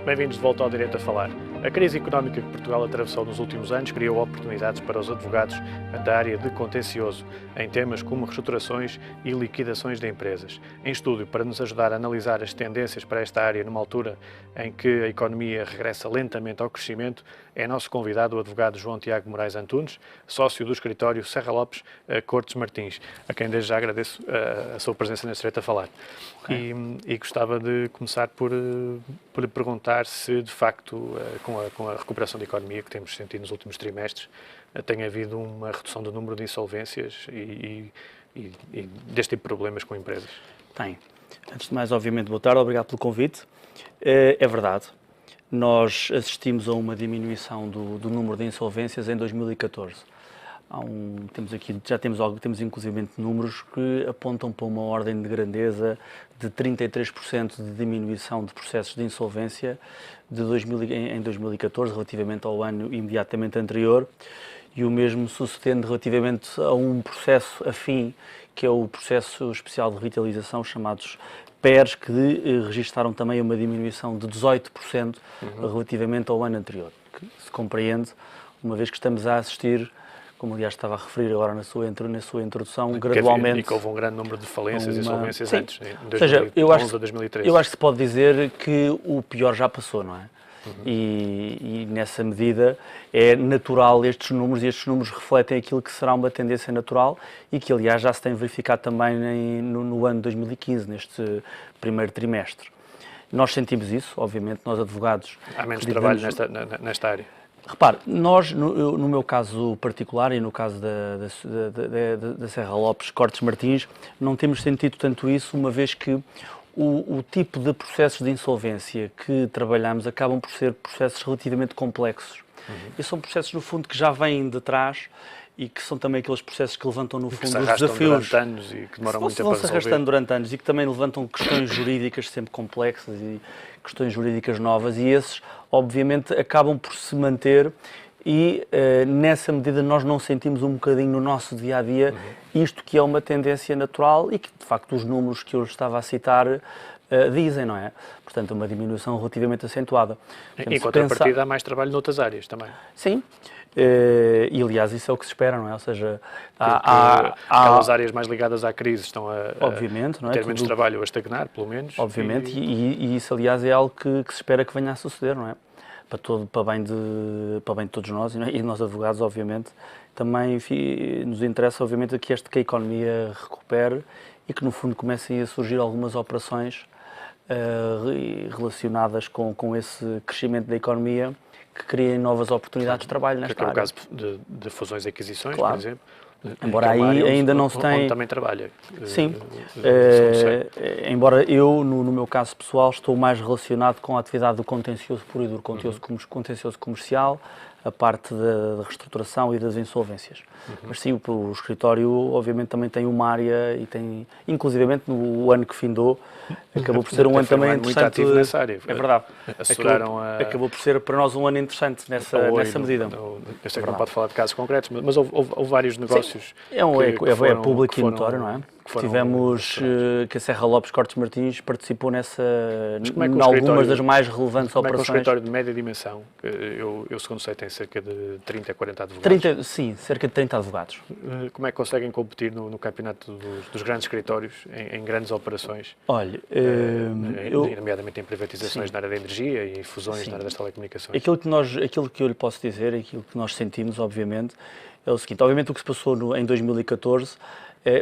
Bem-vindos de volta ao Direito a Falar. A crise económica que Portugal atravessou nos últimos anos criou oportunidades para os advogados da área de contencioso, em temas como reestruturações e liquidações de empresas. Em estúdio, para nos ajudar a analisar as tendências para esta área numa altura em que a economia regressa lentamente ao crescimento, é nosso convidado o advogado João Tiago Moraes Antunes, sócio do escritório Serra Lopes Cortes Martins, a quem desde já agradeço a sua presença neste Direito a Falar. Okay. E gostava de começar por lhe perguntar se, de facto, com a recuperação da economia que temos sentido nos últimos trimestres, tem havido uma redução do número de insolvências e deste tipo de problemas com empresas. Tem. Antes de mais, obviamente, boa tarde, obrigado pelo convite. É verdade, nós assistimos a uma diminuição do número de insolvências em 2014. Temos inclusive números que apontam para uma ordem de grandeza de 33% de diminuição de processos de insolvência em 2014 relativamente ao ano imediatamente anterior, e o mesmo sucedendo relativamente a um processo afim, que é o processo especial de revitalização, chamados PERs, que registaram também uma diminuição de 18% relativamente ao ano anterior, que se compreende, uma vez que estamos a assistir, como aliás estava a referir agora na sua introdução, gradualmente... E que houve um grande número de falências e insolvências sim. Antes, em 2011 a 2013. Eu acho que se pode dizer que o pior já passou, não é? E nessa medida é natural estes números refletem aquilo que será uma tendência natural e que aliás já se tem verificado também no ano de 2015, neste primeiro trimestre. Nós sentimos isso, obviamente, nós advogados... Há menos trabalho nesta área. Repare, nós, no meu caso particular e no caso da Serra Lopes Cortes Martins, não temos sentido tanto isso, uma vez que o tipo de processos de insolvência que trabalhamos acabam por ser processos relativamente complexos. E são processos, no fundo, que já vêm de trás e que são também aqueles processos que levantam, no fundo, os desafios. Durante anos e que demoram muito tempo a resolver. Vão-se arrastando durante anos e que também levantam questões jurídicas sempre complexas e questões jurídicas novas, e esses, obviamente, acabam por se manter e, nessa medida, nós não sentimos um bocadinho no nosso dia-a-dia isto que é uma tendência natural e que, de facto, os números que eu estava a citar dizem, não é? Portanto, uma diminuição relativamente acentuada. Em contrapartida, há mais trabalho noutras áreas também. Sim. E, aliás, isso é o que se espera, não é? Ou seja, aquelas áreas mais ligadas à crise estão obviamente, não é? ter menos trabalho, a estagnar, pelo menos. Obviamente, e isso, aliás, é algo que se espera que venha a suceder, não é? Para bem de todos nós, e nós advogados, obviamente, também nos interessa, obviamente, que a economia recupere e que, no fundo, comecem a surgir algumas operações relacionadas com esse crescimento da economia, que criem novas oportunidades de trabalho nesta área. Que é o caso de fusões e aquisições, claro. Por exemplo. Embora aí ainda não se tem... Onde também trabalha. Sim. Embora eu, no meu caso pessoal, estou mais relacionado com a atividade do contencioso puro e duro, contencioso comercial, a parte da reestruturação e das insolvências. Mas sim, o escritório obviamente também tem uma área e tem, inclusivamente no ano que findou, acabou por ser um ano também interessante. Muito ativo nessa área. É verdade. Assuraram acabou por ser para nós um ano interessante nessa medida. Eu sei que não pode falar de casos concretos, mas houve vários negócios. Sim. É público e notório, não é? Tivemos que a Serra Lopes Cortes Martins participou em algumas das mais relevantes operações. Como é que um escritório de média dimensão, eu segundo sei tem cerca de 30 a 40 advogados. Sim, cerca de 30 advogados. Como é que conseguem competir no campeonato dos grandes escritórios, em grandes operações? Olha, nomeadamente em privatizações na área da energia e em fusões na área das telecomunicações. Aquilo que eu lhe posso dizer, aquilo que nós sentimos, obviamente, é o seguinte. Obviamente o que se passou em 2014...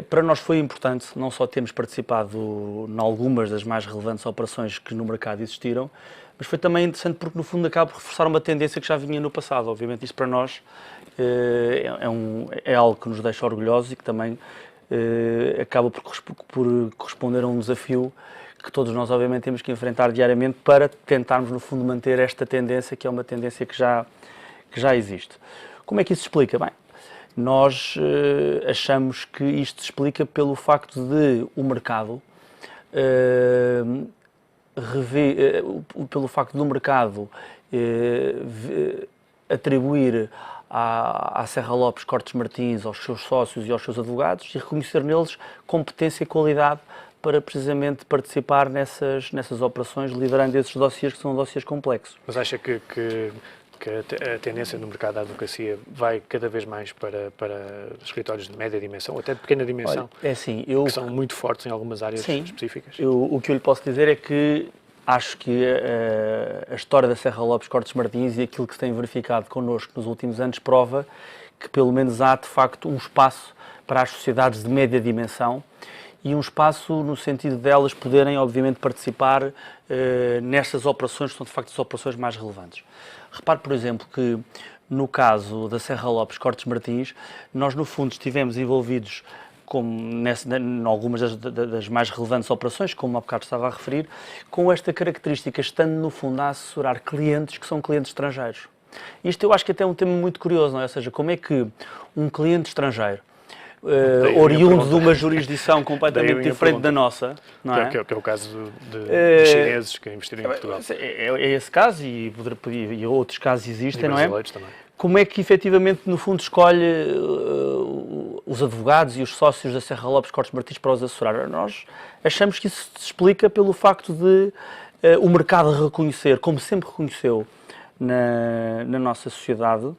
para nós foi importante não só termos participado em algumas das mais relevantes operações que no mercado existiram, mas foi também interessante porque, no fundo, acaba por reforçar uma tendência que já vinha no passado. Obviamente, isso para nós é algo que nos deixa orgulhosos e que também acaba por corresponder a um desafio que todos nós, obviamente, temos que enfrentar diariamente para tentarmos, no fundo, manter esta tendência, que é uma tendência que já existe. Como é que isso se explica? Bem, nós achamos que isto se explica pelo facto de o mercado atribuir à Serra Lopes Cortes Martins, aos seus sócios e aos seus advogados, e reconhecer neles competência e qualidade para precisamente participar nessas operações, liderando esses dossiês que são dossiês complexos. Mas acha que a tendência no mercado da advocacia vai cada vez mais para escritórios de média dimensão, ou até de pequena dimensão, Olha, é assim, que são muito fortes em algumas áreas específicas? O que eu lhe posso dizer é que acho que a história da Serra Lopes Cortes Martins e aquilo que se tem verificado connosco nos últimos anos prova que pelo menos há de facto um espaço para as sociedades de média dimensão e um espaço no sentido delas poderem obviamente participar nestas operações que são de facto as operações mais relevantes. Repare, por exemplo, que no caso da Serra Lopes Cortes Martins, nós no fundo estivemos envolvidos em algumas das mais relevantes operações, como há bocado estava a referir, com esta característica, estando no fundo a assessorar clientes que são clientes estrangeiros. Isto eu acho que até é um tema muito curioso, não é? Ou seja, como é que um cliente estrangeiro, oriundo de uma jurisdição completamente diferente da nossa, não é? Que é o caso de chineses que investiram em Portugal. É esse caso e outros casos existem, não é? Brasileiros também. Como é que efetivamente, no fundo, escolhe os advogados e os sócios da Serra Lopes Cortes Martins para os assessorar? Nós achamos que isso se explica pelo facto de o mercado reconhecer, como sempre reconheceu na nossa sociedade,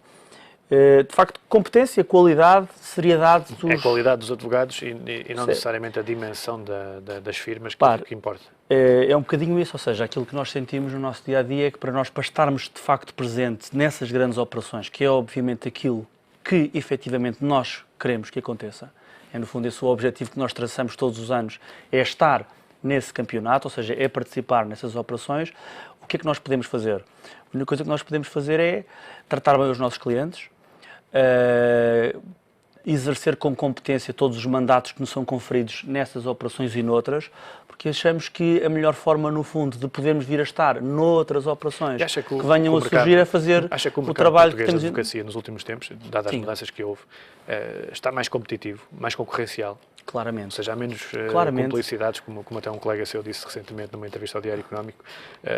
de facto, competência, qualidade, seriedade É a qualidade dos advogados e não necessariamente a dimensão das firmas que importa. É um bocadinho isso, ou seja, aquilo que nós sentimos no nosso dia-a-dia é que para estarmos de facto presentes nessas grandes operações, que é obviamente aquilo que efetivamente nós queremos que aconteça, é no fundo esse o objetivo que nós traçamos todos os anos, é estar nesse campeonato, ou seja, é participar nessas operações. O que é que nós podemos fazer? A única coisa que nós podemos fazer é tratar bem os nossos clientes, exercer com competência todos os mandatos que nos são conferidos nessas operações e noutras, porque achamos que a melhor forma, no fundo, de podermos vir a estar noutras operações que venham a surgir a fazer o trabalho que temos... da advocacia nos últimos tempos, dadas as mudanças que houve, está mais competitivo, mais concorrencial? Claramente. Ou seja, há menos cumplicidades, como até um colega seu disse recentemente numa entrevista ao Diário Económico,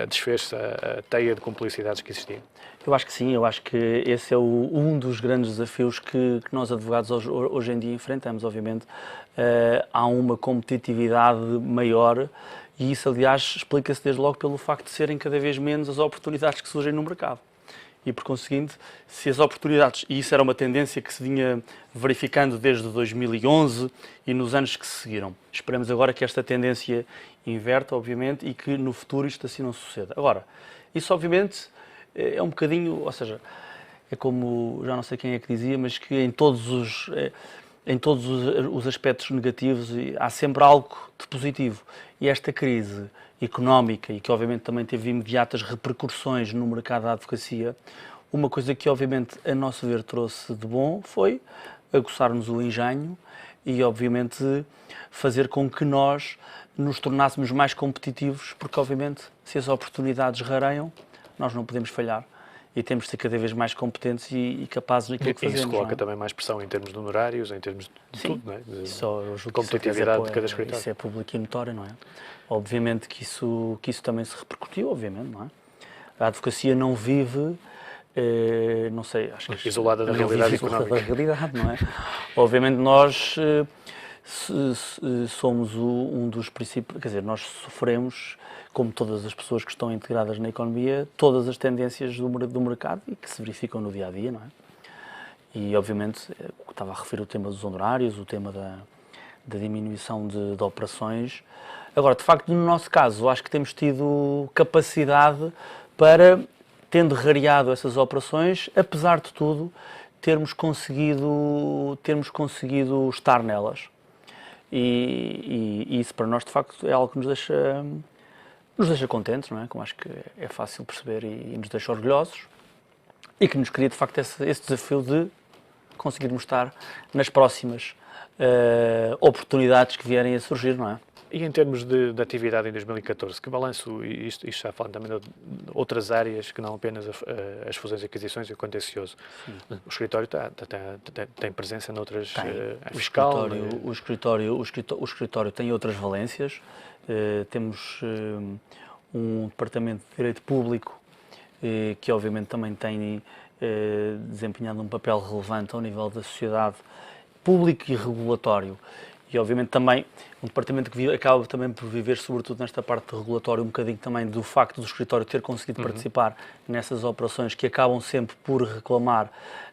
desfez-se a teia de cumplicidades que existiam. Eu acho que sim, eu acho que esse é um dos grandes desafios que nós advogados hoje em dia enfrentamos, obviamente. Há uma competitividade maior e isso, aliás, explica-se desde logo pelo facto de serem cada vez menos as oportunidades que surgem no mercado. E, por conseguinte, se as oportunidades, e isso era uma tendência que se vinha verificando desde 2011 e nos anos que se seguiram. Esperamos agora que esta tendência inverta, obviamente, e que no futuro isto assim não suceda. Agora, isso obviamente é um bocadinho, ou seja, é como, já não sei quem é que dizia, mas que em todos os aspectos negativos há sempre algo de positivo. E esta crise económica e que obviamente também teve imediatas repercussões no mercado da advocacia, uma coisa que obviamente a nosso ver trouxe de bom foi aguçar-nos o engenho e obviamente fazer com que nós nos tornássemos mais competitivos, porque obviamente se as oportunidades rareiam, nós não podemos falhar. E temos de ser cada vez mais competentes e capazes naquilo que fazemos. Isso coloca também mais pressão em termos de honorários, em termos de tudo, não é? De competitividade de cada escritório. Isso é público e notório, não é? Obviamente que isso também se repercutiu, obviamente, não é? A advocacia não vive, não sei, acho que... Isolada da realidade económica. Da realidade, não é? Obviamente nós somos um dos princípios, quer dizer, nós sofremos, como todas as pessoas que estão integradas na economia, todas as tendências do mercado e que se verificam no dia-a-dia, não é? E, obviamente, estava a referir o tema dos honorários, o tema da diminuição de operações. Agora, de facto, no nosso caso, acho que temos tido capacidade para, tendo rareado essas operações, apesar de tudo, termos conseguido estar nelas. E isso, para nós, de facto, é algo que nos deixa contentes, não é? Como acho que é fácil perceber e nos deixa orgulhosos e que nos cria, de facto, esse desafio de conseguirmos estar nas próximas oportunidades que vierem a surgir, não é? E em termos de atividade em 2014, que balanço, isto já falando também de outras áreas que não apenas as fusões e aquisições e o contencioso. O escritório tem presença noutras... fiscal... O escritório tem outras valências. Temos um departamento de Direito Público que obviamente também tem desempenhado um papel relevante ao nível da sociedade, público e regulatório, E, obviamente, também um departamento que acaba também por viver, sobretudo nesta parte de regulatório, um bocadinho também do facto do escritório ter conseguido participar nessas operações que acabam sempre por reclamar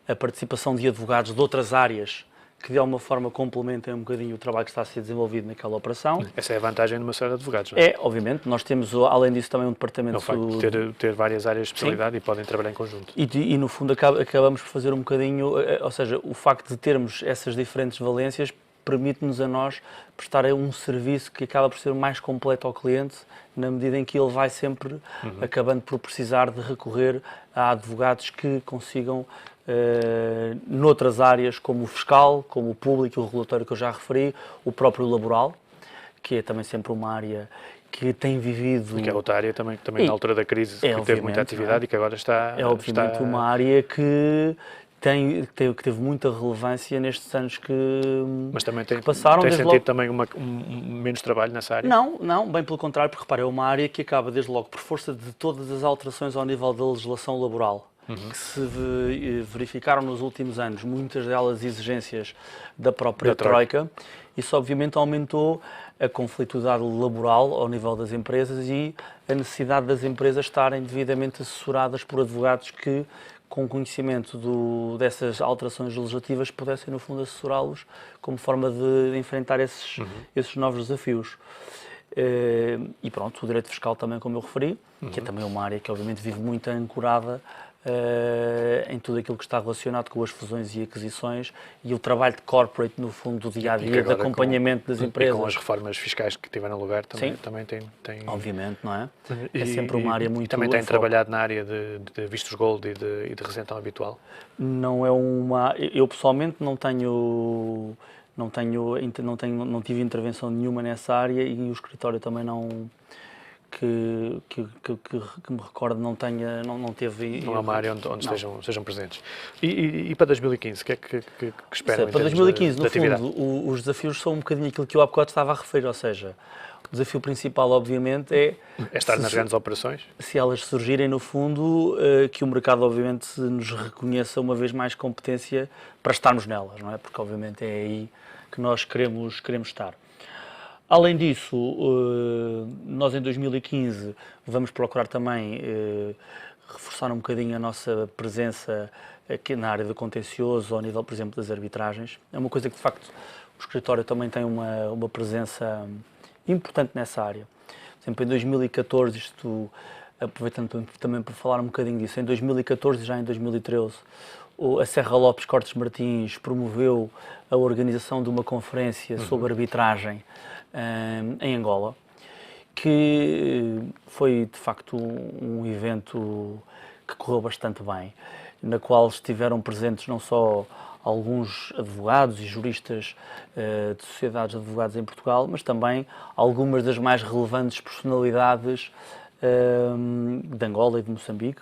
a participação de advogados de outras áreas que de alguma forma complementem um bocadinho o trabalho que está a ser desenvolvido naquela operação. Essa é a vantagem de uma série de advogados, não é? É, obviamente. Nós temos, além disso, também um departamento... O facto de ter várias áreas de especialidade. Sim. E podem trabalhar em conjunto. E no fundo, acabamos por fazer um bocadinho... Ou seja, o facto de termos essas diferentes valências permite-nos a nós prestar um serviço que acaba por ser mais completo ao cliente, na medida em que ele vai sempre acabando por precisar de recorrer a advogados que consigam, noutras áreas, como o fiscal, como o público, o regulatório que eu já referi, o próprio laboral, que é também sempre uma área que tem vivido... E que é outra área também na altura da crise, que teve muita atividade e que agora está... É obviamente uma área que teve muita relevância nestes anos que Mas também que passaram. Tem sentido também menos trabalho nessa área? Não, bem pelo contrário, porque repara, é uma área que acaba desde logo por força de todas as alterações ao nível da legislação laboral que se verificaram nos últimos anos, muitas delas exigências da própria Troika. Isso obviamente aumentou a conflitualidade laboral ao nível das empresas e a necessidade das empresas estarem devidamente assessoradas por advogados que, com conhecimento dessas alterações legislativas, pudessem, no fundo, assessorá-los como forma de enfrentar esses novos desafios. E pronto, o direito fiscal também, como eu referi, que é também uma área que, obviamente, vive muito ancorada em tudo aquilo que está relacionado com as fusões e aquisições e o trabalho de corporate, no fundo, do dia-a-dia, de acompanhamento das empresas. E com as reformas fiscais que tiveram lugar, também tem... Obviamente, não é? É sempre uma área muito... E também tem trabalhado na área de vistos gold e de representação habitual? Não é uma... Eu, pessoalmente, não tive intervenção nenhuma nessa área e o escritório também não... Que me recordo não teve... Não é uma área onde sejam presentes. E para 2015, o que é que esperam? Para 2015, no fundo, os desafios são um bocadinho aquilo que eu há bocado estava a referir, ou seja, o desafio principal, obviamente, é estar nas grandes operações? Se elas surgirem, no fundo, que o mercado, obviamente, nos reconheça uma vez mais competência para estarmos nelas, não é? Porque, obviamente, é aí que nós queremos estar. Além disso, nós em 2015 vamos procurar também reforçar um bocadinho a nossa presença aqui na área do contencioso, ao nível, por exemplo, das arbitragens. É uma coisa que, de facto, o escritório também tem uma presença importante nessa área. Por exemplo, em 2014, aproveitando também para falar um bocadinho disso, em 2014 e já em 2013, a Serra Lopes Cortes Martins promoveu a organização de uma conferência sobre arbitragem em Angola, que foi de facto um evento que correu bastante bem, na qual estiveram presentes não só alguns advogados e juristas de sociedades de advogados em Portugal, mas também algumas das mais relevantes personalidades de Angola e de Moçambique.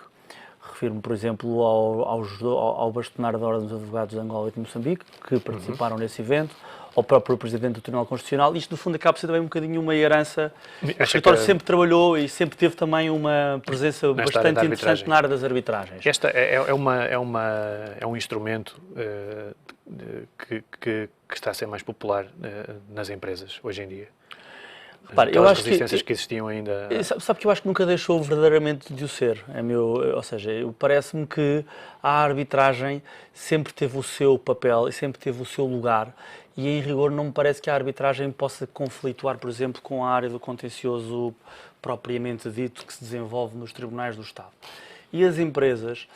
Refiro-me, por exemplo, ao bastonário da Ordem dos Advogados de Angola e de Moçambique, que participaram nesse evento, ao próprio Presidente do Tribunal Constitucional. Isto, no fundo, acaba por ser também um bocadinho uma herança. O escritório sempre trabalhou e sempre teve também uma presença bastante interessante na área das arbitragens. Esta é um instrumento que está a ser mais popular nas empresas hoje em dia. Repara, eu acho resistências que existiam ainda... Sabe que eu acho que nunca deixou verdadeiramente de o ser. Ou seja, parece-me que a arbitragem sempre teve o seu papel e sempre teve o seu lugar e, em rigor, não me parece que a arbitragem possa conflituar, por exemplo, com a área do contencioso propriamente dito que se desenvolve nos tribunais do Estado. E as empresas,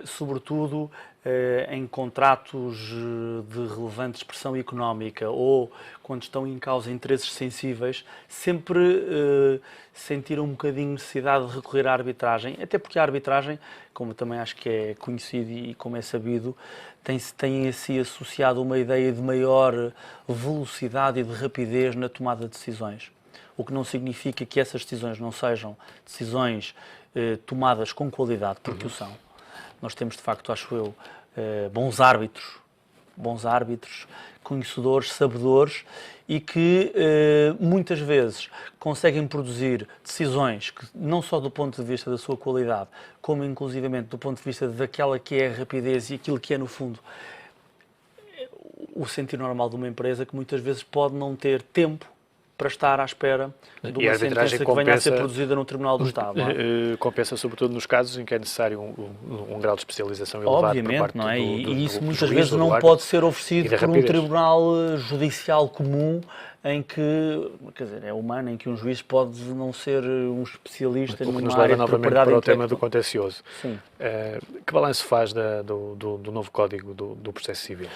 sobretudo em contratos de relevante expressão económica ou quando estão em causa interesses sensíveis, sempre sentiram um bocadinho necessidade de recorrer à arbitragem, até porque a arbitragem, como também acho que é conhecido e como é sabido, tem a si associado uma ideia de maior velocidade e de rapidez na tomada de decisões. O que não significa que essas decisões não sejam decisões tomadas com qualidade, porque o são. Nós temos, de facto, acho eu, bons árbitros, conhecedores, sabedores e que muitas vezes conseguem produzir decisões que, não só do ponto de vista da sua qualidade, como inclusivamente do ponto de vista daquela que é a rapidez e aquilo que é, no fundo, o sentir normal de uma empresa que muitas vezes pode não ter tempo para estar à espera de uma sentença que venha a ser produzida no Tribunal do Estado. Não é? Compensa sobretudo nos casos em que é necessário um grau de especialização elevado. Obviamente, por parte não é? E isso muitas juiz, vezes não pode ser oferecido por um tribunal judicial comum em que, quer dizer, é humano, em que um juiz pode não ser um especialista numa área de propriedade para o tema do contencioso. Sim. Que balanço faz do novo Código do Processo Civil?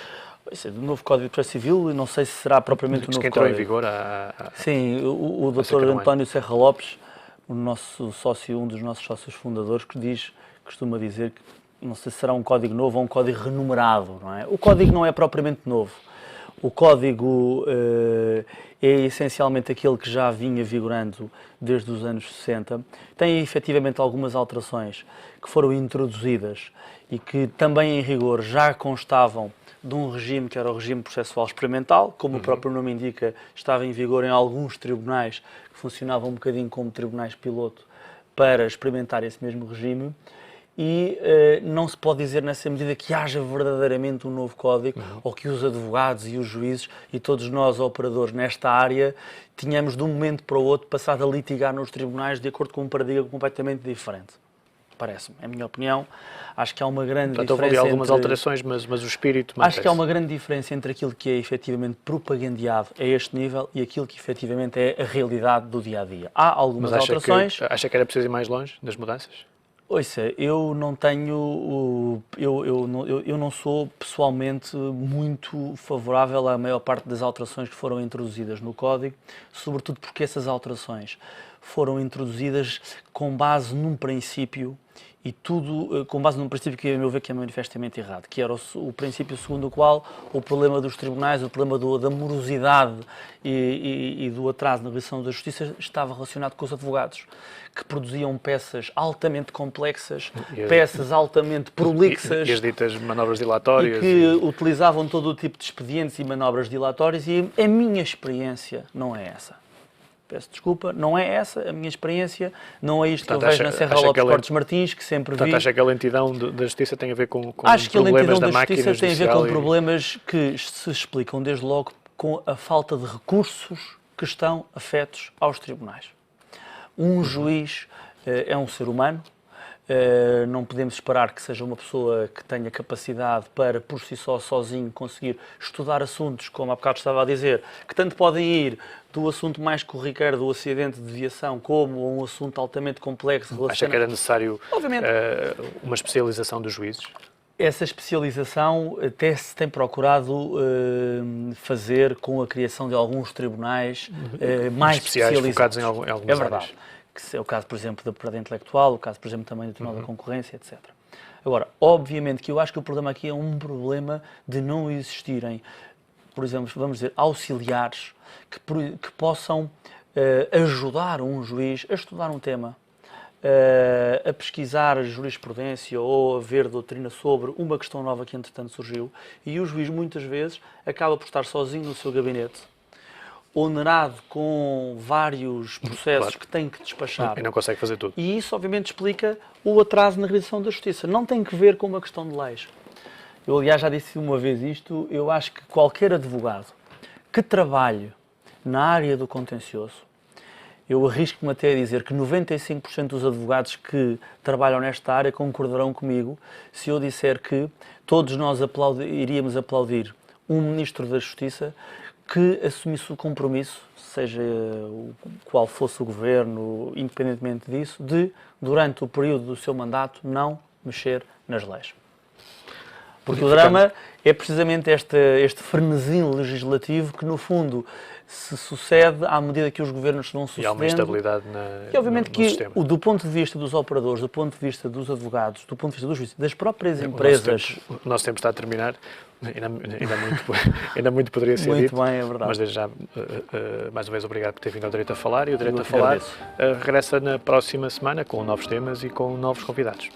Do novo Código de Processo Civil, não sei se será propriamente o novo entrou Código. Em vigor Sim, o Dr. António Serra Lopes, o nosso sócio, um dos nossos sócios fundadores, costuma dizer que não sei se será um código novo ou um código renumerado, não é? O código não é propriamente novo. O código é essencialmente aquele que já vinha vigorando desde os anos 60. Tem efetivamente algumas alterações que foram introduzidas e que também em rigor já constavam de um regime que era o regime processual experimental, como o próprio nome indica, estava em vigor em alguns tribunais que funcionavam um bocadinho como tribunais piloto para experimentar esse mesmo regime. E não se pode dizer nessa medida que haja verdadeiramente um novo código ou que os advogados e os juízes e todos nós operadores nesta área tínhamos de um momento para o outro passado a litigar nos tribunais de acordo com um paradigma completamente diferente. Parece-me, é a minha opinião. Acho que há uma grande diferença. Houve ali algumas alterações, mas o espírito mantém-se. Acho que há uma grande diferença entre aquilo que é efetivamente propagandeado a este nível e aquilo que efetivamente é a realidade do dia-a-dia. Há algumas alterações. Acha que era preciso ir mais longe das mudanças? Ouça, eu não tenho, eu não sou pessoalmente muito favorável à maior parte das alterações que foram introduzidas no Código, sobretudo porque essas alterações foram introduzidas com base num princípio e tudo com base num princípio que, a meu ver, que é manifestamente errado, que era o princípio segundo o qual o problema dos tribunais, o problema da morosidade e do atraso na realização da justiça estava relacionado com os advogados, que produziam peças altamente complexas, peças altamente prolixas. E as ditas manobras dilatórias. E que utilizavam todo o tipo de expedientes e manobras dilatórias, e a minha experiência não é essa. Peço desculpa, não é essa a minha experiência, não é isto que eu vejo na Serra Lopes Cortes Martins, que sempre vi. Portanto, acha que a lentidão da justiça tem a ver com acho que a lentidão da justiça tem a ver com problemas que se explicam desde logo com a falta de recursos que estão afetos aos tribunais. Um juiz é um ser humano, não podemos esperar que seja uma pessoa que tenha capacidade para, por si só, sozinho, conseguir estudar assuntos, como há bocado estava a dizer, que tanto podem ir do assunto mais corriqueiro do acidente de viação como um assunto altamente complexo. Acha que era necessário uma especialização dos juízes? Essa especialização até se tem procurado fazer com a criação de alguns tribunais mais especializados. Focados em algumas É verdade. áreas. Que é o caso, por exemplo, da propriedade intelectual, o caso, por exemplo, também do Tribunal da Concorrência, etc. Agora, obviamente que eu acho que o problema aqui é um problema de não existirem, por exemplo, vamos dizer, auxiliares que possam ajudar um juiz a estudar um tema, a pesquisar jurisprudência ou a ver doutrina sobre uma questão nova que, entretanto, surgiu, e o juiz, muitas vezes, acaba por estar sozinho no seu gabinete, onerado com vários processos que tem que despachar. E não consegue fazer tudo. E isso, obviamente, explica o atraso na realização da justiça. Não tem que ver com uma questão de leis. Eu, aliás, já disse uma vez isto, eu acho que qualquer advogado que trabalhe na área do contencioso, eu arrisco-me até a dizer que 95% dos advogados que trabalham nesta área concordarão comigo se eu disser que todos nós iríamos aplaudir um Ministro da Justiça que assumisse o compromisso, seja qual fosse o governo, independentemente disso, de, durante o período do seu mandato, não mexer nas leis. Porque o drama é precisamente este frenesim legislativo que, no fundo, se sucede à medida que os governos se vão sucedendo. E há uma instabilidade e, obviamente, no sistema. Do ponto de vista dos operadores, do ponto de vista dos advogados, do ponto de vista dos juízes, das próprias empresas... O nosso tempo está a terminar. Ainda muito poderia ser muito dito. Muito bem, é verdade. Mas desde já, mais uma vez, obrigado por ter vindo ao Direito a Falar. E o Direito a Falar regressa na próxima semana com novos temas e com novos convidados.